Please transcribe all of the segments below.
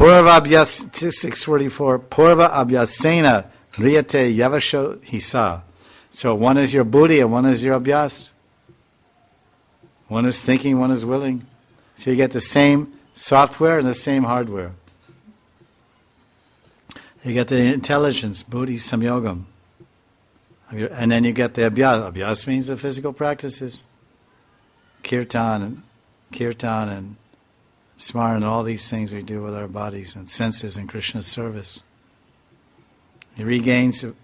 Purva abhyas 644. Purva abhyasena riyate yavasho hisa. So one is your buddhi and one is your abhyas. One is thinking, one is willing. So you get the same software and the same hardware. You get the intelligence, buddhi samyogam. And then you get the abhyas. Abhyas means the physical practices. Kirtan and smarana, all these things we do with our bodies and senses in Krishna's service. He regains the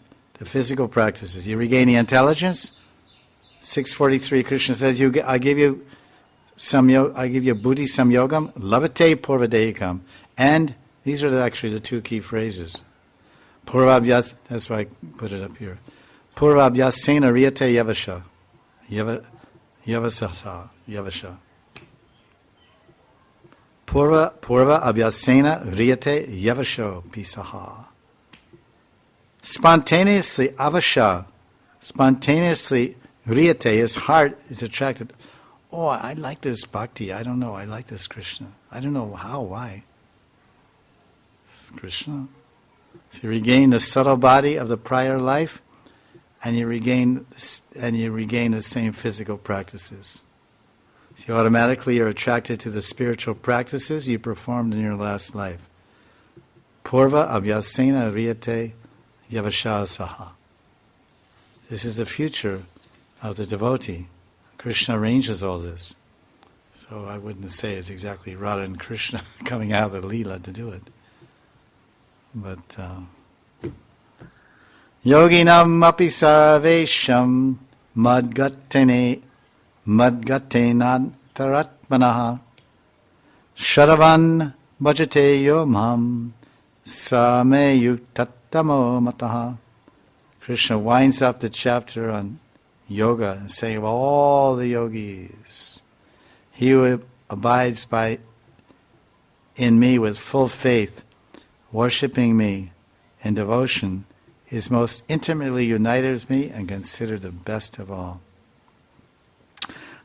physical practices. You regain the intelligence. 643, Krishna says, I give you buddhi samyogam, lavate purvadeikam. And these are actually the two key phrases. Purvabhyas, that's why I put it up here. Purvabhyasena riyate yavasha. Yavasha. Purva abhyasena riyate yavasho pisaha. Spontaneously avasha. Spontaneously riyate, his heart is attracted. Oh, I like this bhakti. I don't know. I like this Krishna. I don't know how, why. It's Krishna. So you regain the subtle body of the prior life, and you regain the same physical practices. So automatically you're attracted to the spiritual practices you performed in your last life. Purva abhyasena riyate yavashasaha. This is the future of the devotee. Krishna arranges all this. So I wouldn't say it's exactly Radha and Krishna coming out of the lila to do it. But yoginam api sarvesham madgatene madgatenantaratmanaha sharavan bhajate yomam same yuktatamo mataha. Krishna winds up the chapter on yoga and saying of all the yogis, he who abides in me with full faith, worshipping me in devotion, is most intimately united with me and considered the best of all.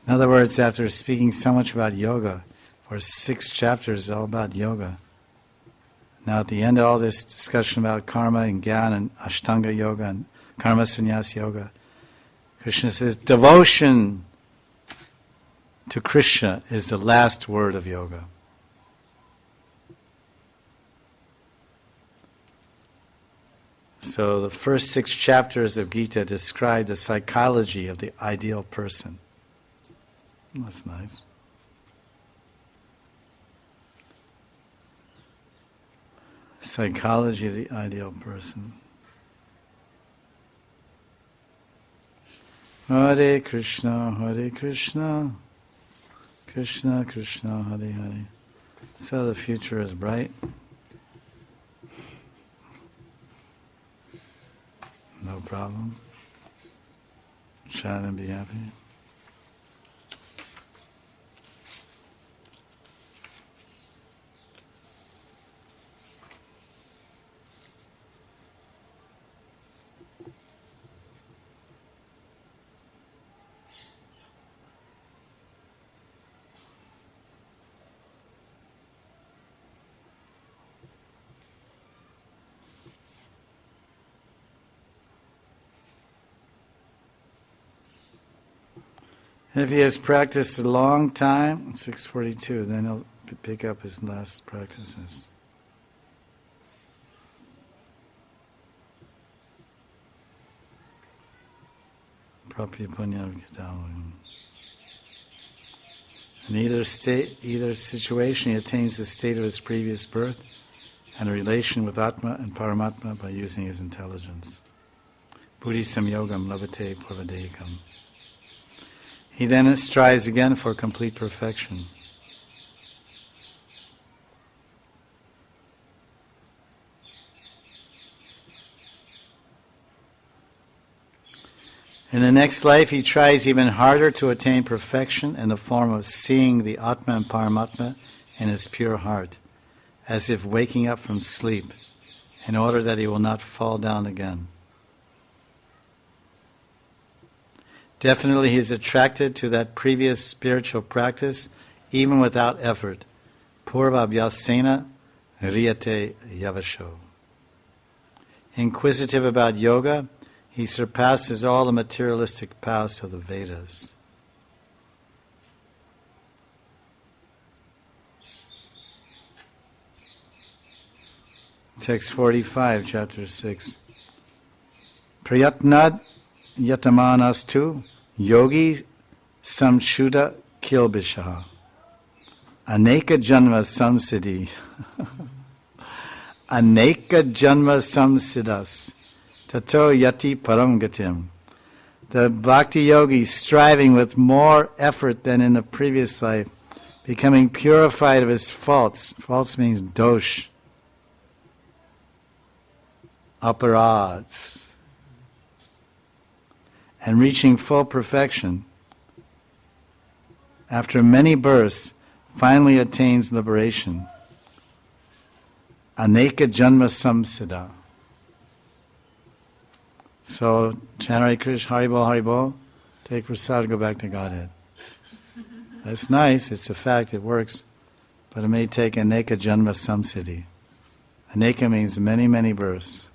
In other words, after speaking so much about yoga, for 6 chapters all about yoga, now at the end of all this discussion about karma and jnana and ashtanga yoga and karma sannyas yoga, Krishna says devotion to Krishna is the last word of yoga. So the first 6 chapters of Gita describe the psychology of the ideal person. That's nice. Psychology of the ideal person. Hare Krishna, Krishna Krishna, Hare Hare. So the future is bright. No problem. Chant and be happy. If he has practiced a long time, 642, then he'll pick up his last practices. Prapya punyam kitalam. In either situation, he attains the state of his previous birth and a relation with Atma and Paramatma by using his intelligence. Buddhi samyogam lavate purvadeikam. He then strives again for complete perfection. In the next life, he tries even harder to attain perfection in the form of seeing the Atma and Paramatma in his pure heart, as if waking up from sleep, in order that he will not fall down again. Definitely he is attracted to that previous spiritual practice even without effort. Purva abhyasena riyate yavasho. Inquisitive about yoga, he surpasses all the materialistic paths of the Vedas. Text 45, chapter 6. Prayatnad yatamanastu yogi samshuddha kilbishaha aneka janma samsiddhi aneka janma samsiddhas tato yati param gatim. The bhakti yogi, striving with more effort than in the previous life, becoming purified of his faults. Faults means dosh, aparads, and reaching full perfection, after many births, finally attains liberation. Aneka janma samsiddha. So, chant Hare Krishna, Haribol, Haribol, take prasad, go back to Godhead. That's nice, it's a fact, it works, but it may take aneka janma samsiddhi. Aneka means many, many births.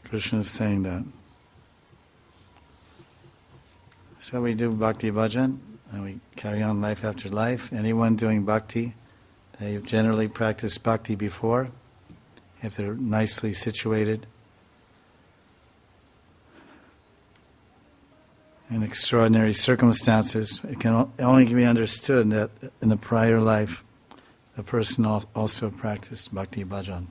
Krishna is saying that. So we do bhakti bhajan, and we carry on life after life. Anyone doing bhakti, they've generally practiced bhakti before, if they're nicely situated in extraordinary circumstances. It can only be understood that in the prior life, the person also practiced bhakti bhajan.